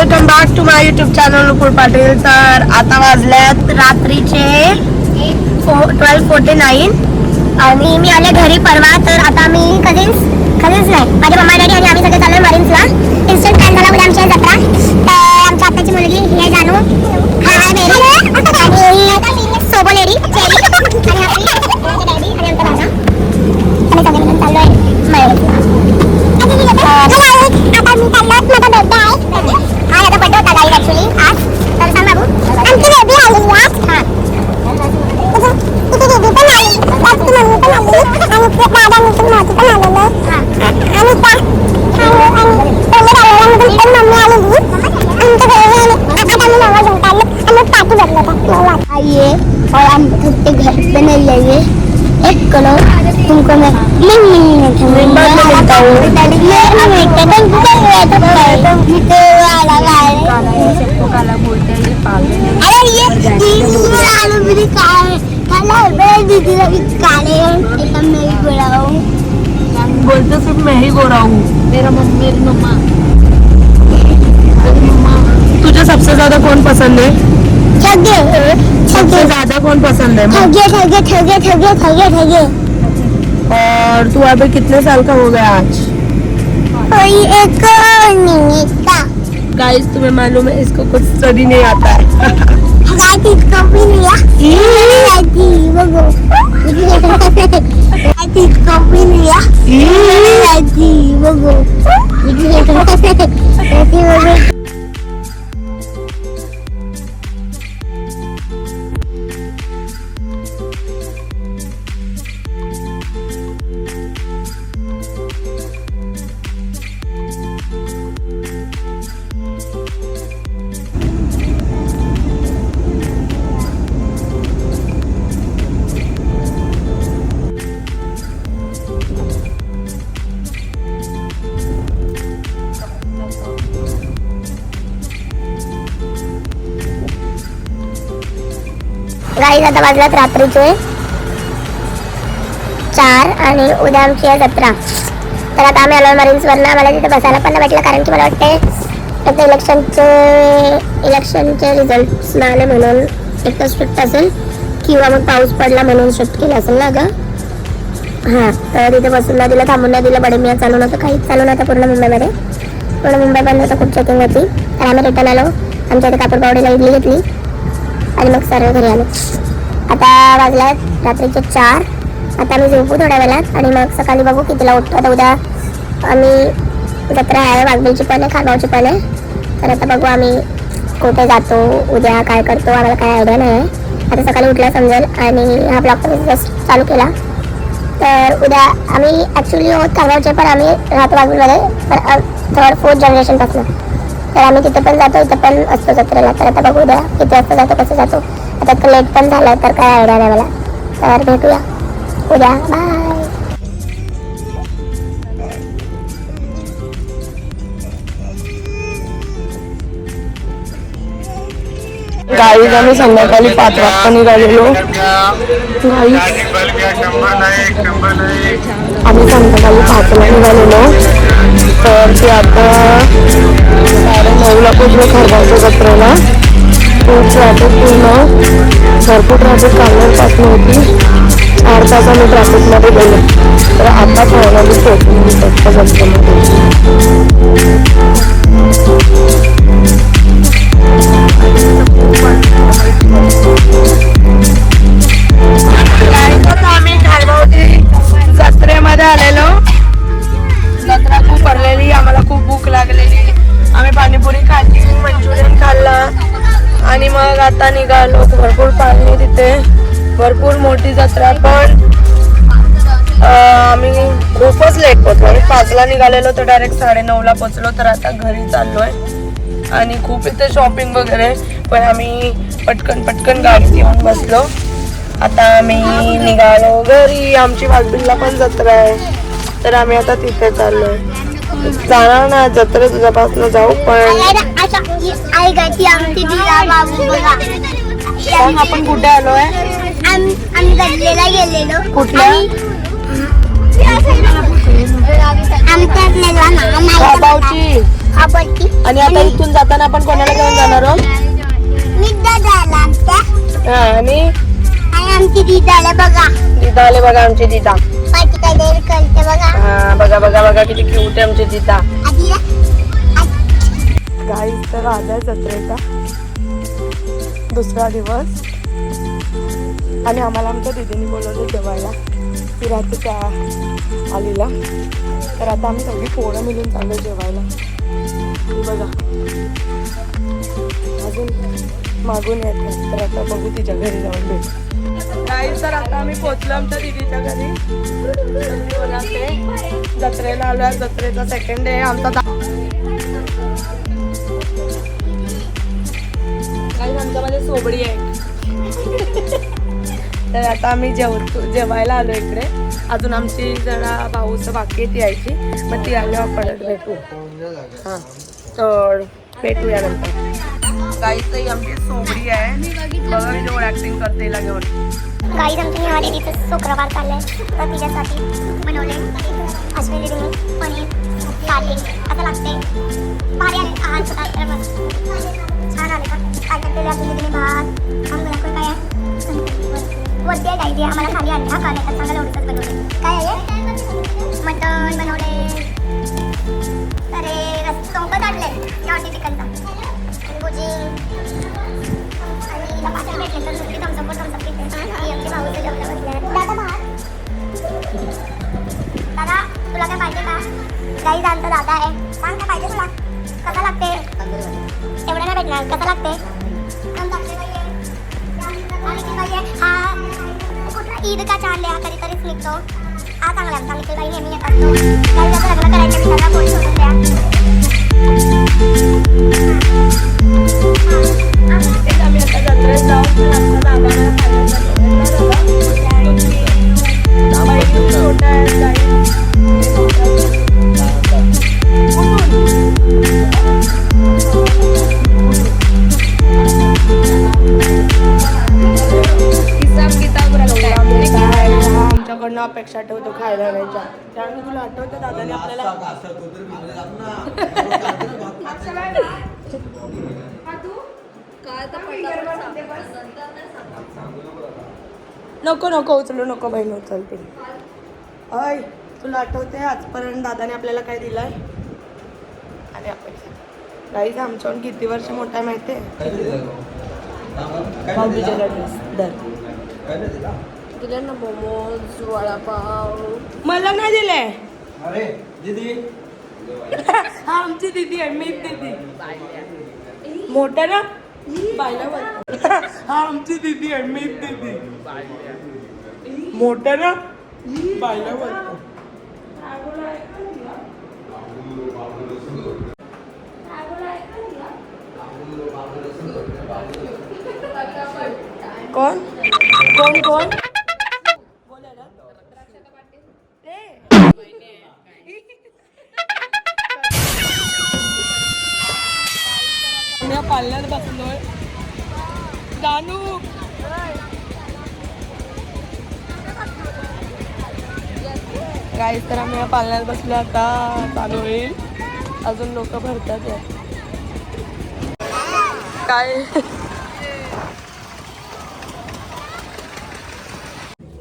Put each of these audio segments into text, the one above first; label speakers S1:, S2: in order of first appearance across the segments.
S1: Welcome back to my YouTube channel Nupur Patil. तर आता वाजल्यात रात्रीचे 12:49
S2: आणि मी आले घरी परवा. तर आता मी कझिन्स नाही, माझे मम्मा डॅडी आणि आम्ही सगळे चाललो मरीन्सला. इन्स्टंट प्लॅन झाला उद्या आमची जत्रा. तर आमच्या आत्याची मुलगी ही जानू, हाय मेरी आणि सोबो लेडी चेरी आणि आपली डॅडी आणि आमचा दादा. आम्ही सगळे मिळून चाललो आहे मरीन्सला. आता मी चाललो, माझा बर्थडे आहे. हा याचा बर्थडे होता गाईड ॲक्च्युली आज. तर सांग बाबू, आमची बेबी आलेली आज. हां किती बेबी पण आली, मम्मी पण आली आणि दादा मिळून मोठी पण आलेलं आणि त्या आइए और हम सबके घर पे नहीं जाइए. एक करो तुमको मैं
S1: बोलते सिर्फ मैं ही गोरा हूँ.
S3: मेरी मम्मा
S1: तुझे सबसे ज्यादा कौन पसंद है? सबसे ज्यादा कौन पसंद है?
S2: ठगे.
S1: और तू अभी कितने साल का हो गया आज?
S2: एक मिनट का
S1: गाइस तुम्हें मालूम है इसको कुछ स्टडी नहीं आता है.
S2: गाईज आता वाजल्यात रात्रीचे 4 आणि उद्या आमची आहे जत्रा. तर आता आम्ही आलो मरीन्सवरनं. मला तिथे बसायला पण नाही भेटलं कारण की मला वाटते फक्त इलेक्शनचे रिझल्ट्स मिळाले म्हणून एक तर स्ट्रिक्ट असेल किंवा मग पाऊस पडला म्हणून शिफ्ट केलं असेल ना गं. हां तर तिथे बसून नाही दिलं, थांबून नाही दिलं. बडेमिया चालू नव्हतं, काहीच चालू नव्हतं पूर्ण मुंबईमध्ये. पूर्ण मुंबई बंद होतं, खूप चेकिंग होती. तर आम्ही रिटर्न आलो. आमच्या इथे कापूरबावडीला इडली घेतली आणि मग सर्व घरी आलो. आता वाजल्यात रात्रीचे 4. आता आम्ही झोपू थोड्या वेळात आणि मग सकाळी बघू कितीला उठतो. आता उद्या आम्ही जत्रा आहे, वाघबीलची पण आहे, खारगावची पण आहे. तर आता बघू आम्ही कुठे जातो, उद्या काय करतो, आम्हाला काय आयडिया नाही आहे. आता सकाळी उठला समजेल. आणि हा ब्लॉग तर जस्ट चालू केला. तर उद्या आम्ही ॲक्च्युली आहोत खारगावचे, पण आम्ही राहतो वाघबीलमध्ये 3rd 4th जनरेशनपासून. तर आम्ही तिथे पण जातो, इथं पण असतो जत्रेला. तर आता बघू उद्या किती वाजता जातो, कसं जातो. आता इतकं लेट पण झालं तर काय आयडिया नाही मला. तर भेटूया उद्या, बाय.
S1: गाईज आम्ही संध्याकाळी 5 वाजता निघालेलो. गाईज आम्ही संध्याकाळी 5ला निघालेलो. तर ते आता 9:30ला पोचलो खारगावच्या जत्रेला. खूप ट्रॅफिक, पूर्ण भरपूर ट्रॅफिक कालवरपासून होती. 4 तास आम्ही ट्रॅफिकमध्ये गेलो. तर आता फायनली पोचून त्या जत्रेमध्ये. आम्ही खारगावची जत्रेमध्ये आलेलो. जत्रा खूप भरलेली, आम्हाला खूप भूक लागलेली. आम्ही पाणीपुरी खाल्ली, मंचुरियन खाल्ला आणि मग आता निघालो. भरपूर पाणी तिथे, भरपूर मोठी जत्रा. पण आम्ही खूपच लेट पोचलो. 5ला निघालेलो तर डायरेक्ट 9:30ला पोचलो. तर आता घरी चाललोय आणि खूप इथे शॉपिंग वगैरे. पण आम्ही पटकन गाडीत येऊन बसलो. आता आम्ही निघालो घरी. आमची वाघबीलला पण जत्रा आहे, तर आम्ही आता तिथे चाललोय. जाणार ना जत्रा तुझ्यापासून जाऊ. पण आपण कुठे आलोय?
S2: आम्ही गल्लीला गेलेलो.
S1: कुठल्या?
S2: आमच्या
S1: बाबाची
S2: आवडती.
S1: आणि आता इथून जाताना आपण कोणाला घेऊन जाणार आहोत?
S2: मी दादाला आमच्या
S1: हा आणि
S2: आमची दीदाला बघा.
S1: दिदा आले बघा आमची दिदा.
S2: पाठी काय देर करते बघा.
S1: हा बघा बघा बघा किती क्यूट आहे आमची दिदा.
S2: आधीला
S1: गाईस तर आल्या जत्रेचा दुसरा दिवस आणि आम्हाला आमच्या दीदीने बोलवलं जेवायला. ती रात्री त्या आलीला. तर आता आम्ही सगळी पोरं मिळून चाललो जेवायला. बघा अजून मागून येत नाही. तर आता बघू तिच्या घरी जाऊन भेट. गाईस तर आता आम्ही पोचलो आमच्या दीदीच्या घरी. जत्रेला आलो. जत्रेचा सेकंड डे आमचा. आमच्यामध्ये सोबडी आहे. तर आता आम्ही जेवायला आलो इकडे. अजून आमची जरा भाऊचं बाकी ती यायची. मग ती आल्यावर परत भेटू. हां तर भेटूया नंतर. गाईच आमची सोबडी आहे. बघा मी जेवढं ऍक्टिंग करते तिला घेऊन.
S2: गाईज आमची निहा दीदीचं शुक्रवार चाललंय तर तिच्यासाठी बनवले अश्विनी दीदीने पनीर काटे असं लागते. भारी आले आहार छान आले का काय केले अश्विनी दीदीने भात आम्हाला काय आहे वरती आहे गाईज आम्हाला खाली आणला का नाही तर चांगलं एवढंच बनवले. काय आहे मटण बनवले तर चौकत आणले गावठी चिकनचा भुजी आणि पाचशे भेटले तर सुट्टी थम्सअप दादा तुला काय पाहिजे का? गाईज आमचा दादा आहे. सांग काय पाहिजे तुला? कसा लागते? एवढं नाही भेटणार. कसा लागते? हा कुठला ईद का चांद हा कधीतरीच निघतो. हा चांगला आमचा निखिल बाई नेहमी येत असतो. गाईज लग्न करायचं मी दादा पोळी सोडून द्या.
S1: आम्ही आता जत्रेत जाऊन आमचा छोटा आमच्याकडनं अपेक्षा ठेवतो खायला नाही. त्यामुळे तुला आठवतं दादाने आपल्याला नको नको उचलू नको बहीण उचलते. अय तुला आठवते आजपर्यंत दादाने आपल्याला काय दिलंय आणि अपेक्षा. गाईज आमच्याहून किती वर्ष मोठा आहे माहिती आहे? दिले ना मोमोज वडापाव. मला नाही दिले.
S3: अरे दीदी
S1: हा आमची दीदी आहे. मीच दीदी मोठा ना बायला हा आमची दीदी आहे. मीच दीदी मोठा ना बायला बोलतो. कोण कोण कोण मी पालण्यात बसलोय. जानू गाईस तर आम्ही या पालण्यात बसलो. आता चालू होईल. अजून लोक भरतात काय.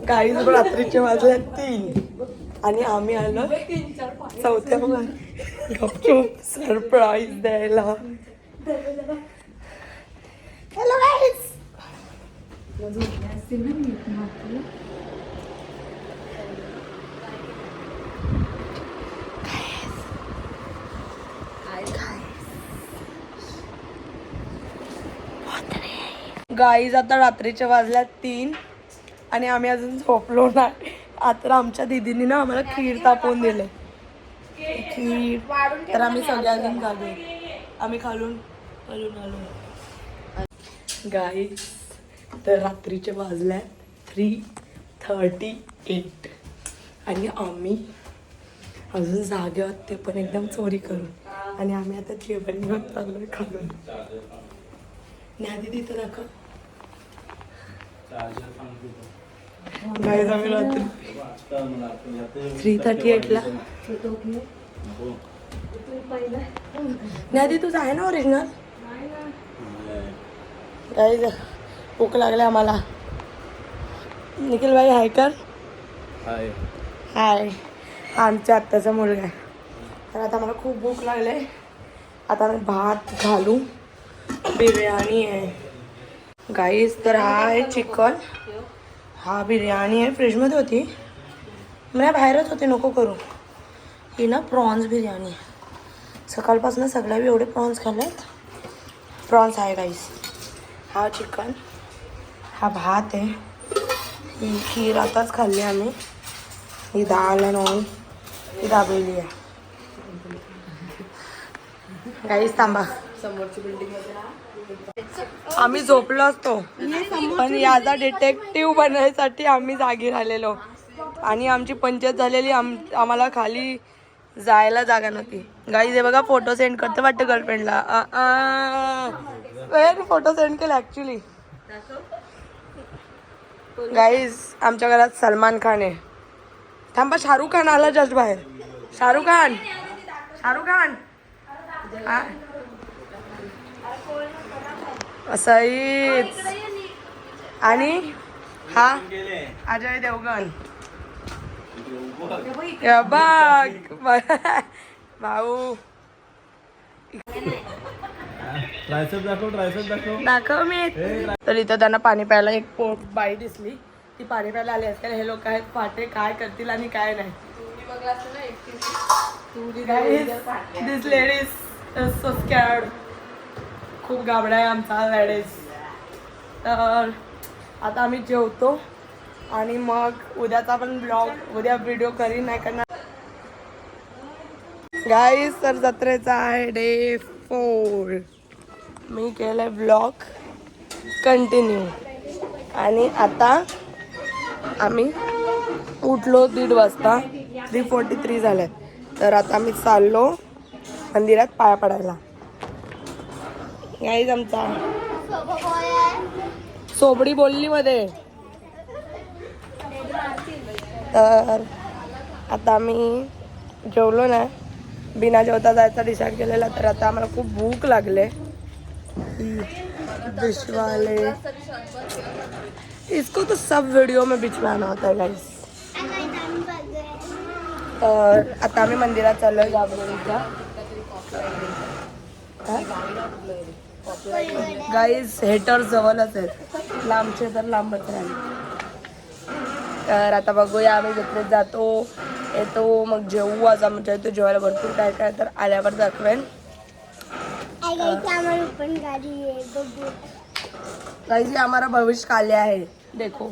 S1: गाईस रात्रीचे वाजले 3 आणि आम्ही आलो चौथ्या सरप्राईज द्यायला. हॅलो गाईस. गाईज आता रात्रीच्या वाजल्या 3 आणि आम्ही अजून झोपलो नाही. आता आमच्या दीदीने ना आम्हाला खीर तापवून दिले. खीर तर आम्ही सगळ्यांनी झालो. आम्ही खालून आलो. गाईज तर रात्रीचे वाजल्या 3:38 आणि आम्ही अजून जागे आहोत ते पण एकदम चोरी करून. आणि आम्ही आता जेवण घेऊन चाललोय खालून. न्यादी तिथं दाखव. गाईज आम्ही रात्री 3:38ला नाही तुझं आहे ना ओरिजिनल. काही भूक लागले आम्हाला. निखिल भाई हाय कर.
S3: हाय.
S1: हाय. हा आमच्या आत्याचा मुलगा आहे. तर आता मला खूप भूक लागले. आता मी भात घालू. बिर्याणी आहे गाईस. तर हा आहे चिकन. हा बिर्याणी आहे. फ्रीजमध्ये होती. मी बाहेरच होते नको करू. ही ना प्रॉन्स बिर्याणी आहे. सकाळपासून सगळ्या एवढे प्रॉन्स खाल्लेत. प्रॉन्स आहे गाईस. हा चिकन. हा भात आहे. ही खीर आताच खाल्ली आम्ही. ही डाळ आणि ही दाबेली आहे. गाईस थांबा. समोरची बिल्डिंग आम्ही झोपलो असतो पण याचा डिटेक्टिव्ह बनवायसाठी आम्ही जागी राहिलेलो आणि आमची पंचायत झालेली. आम्हाला खाली जायला जागा नव्हती. गाईज हे बघा फोटो सेंड करते वाटतं गर्लफ्रेंडला. फोटो सेंड केला ॲक्च्युली. गाईज आमच्या घरात सलमान खान आहे. थांबा शाहरुख खान आला जस्ट बाहेर. शाहरुख खान. असंच. आणि हा अजय देवगण. बघ भाऊ.
S3: ट्रायसेप दाखव.
S1: दाखव मी. तर इथं त्यांना पाणी प्यायला एक बाई दिसली. ती पाणी प्यायला आली असते. हे लोक आहेत फाटे काय करतील आणि काय नाही. दिस लेडीज सो स्कॅर्ड. खूप गाबडा आहे आमचा लेडीज. तर आता आम्ही जेवतो आणि मग उद्याचा पण ब्लॉग उद्या व्हिडिओ करीन नाही करणार. गाईस तर जत्रेचा आहे डे 4. मी केलंय ब्लॉग कंटिन्यू. आणि आता आम्ही उठलो 1:30 वाजता. 3:43 झाल्यात. तर आता आम्ही चाललो मंदिरात पाया पडायला. गाईज आमचा सोबडी बोलली मध्ये. तर आता आम्ही जेवलो ना. बिना जेवता जायचा डिसाईड केलेला. तर आता आम्हाला खूप भूक लागले. बिचवाले इसको तो सब वीडियो में बिचवाना होता है गाइस. तर आता आम्ही मंदिरात चाललोय गाबरोलीच्या. गाईज हेटर जवळच आहेत. लांबचे तर लांबच राहिले. तर आता बघूया आम्ही जत्रेत जातो येतो मग जेवू. आज आमच्या इथे जेवायला भरपूर काय काय तर आल्यावर दाखवेन. गाइस हमारा भविष्य काले है देखो.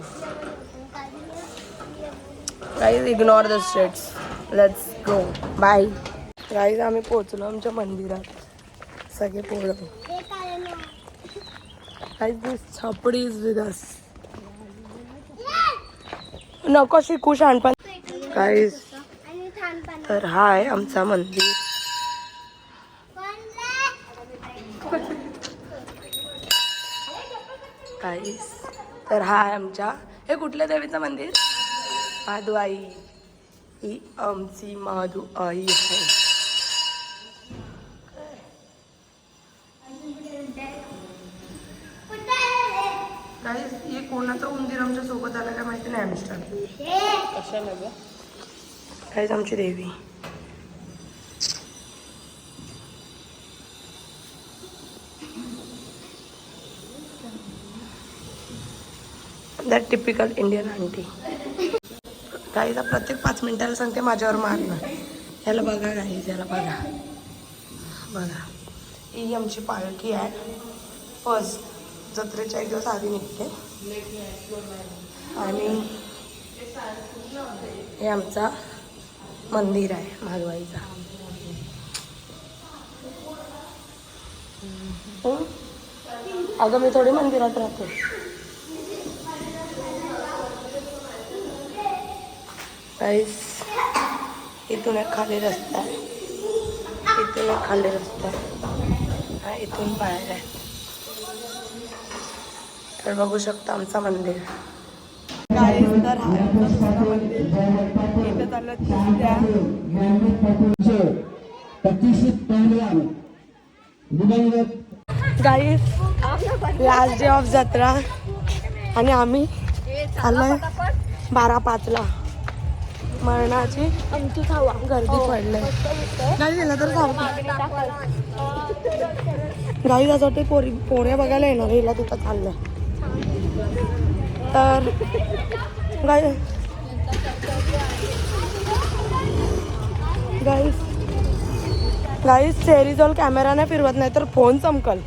S1: Guys ignore the status. Let's go bye. Guys आम्ही पोहोचलो आमच्या मंदिरात. सगळे पोहोचलो. गाइस दिस छपडी इज विथ अस. नको शिकू शहाणपण. गाइस तर हा आहे आमचा मंदिर. गाइस तर हा आहे आमच्या. हे कुठल्या देवीचं मंदिर. माधू आई. ही आमची माधू आई आहे. गाइस हे कोणाचं उंदीर आमच्या सोबत आलं काय माहिती नाही. आमच्या कशाला ग. गाइस आमची देवी. That typical Indian aunty. गाईला प्रत्येक 5 मिनिटाला सांगते माझ्यावर मारणं. ह्याला बघा गाईज. ह्याला बघा. ही आमची पालखी आहे. फर्स्ट जत्रेच्या 1 दिवस आधी निघते. आणि हे आमचा मंदिर आहे माधवाईचा. अगं मी थोडी मंदिरात राहते. गाइस इथून एक खाली रस्ता आहे. इथून एक खाली रस्ता आहे. हा इथून बाहेर आहे. तर बघू शकता आमचा मंदिर. गाइस तर हा आमचं दुसरं मंदिर. इथे चाललं तिसऱ्या. गाईस लास्ट डे ऑफ जत्रा आणि आम्ही आलोय 12:05ला मरणाची आमची खावा गर्दी पडले गाडी गेला तर गाई त्यासाठी पोऱ्या बघायला येणार हिला तिथं चाललंय तर गाईस चेरीजॉल कॅमेराने फिरवत नाही तर फोन चमकल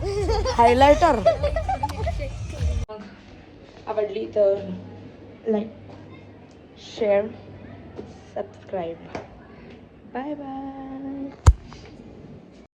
S1: हायलायटर आवडली तर like share subscribe bye bye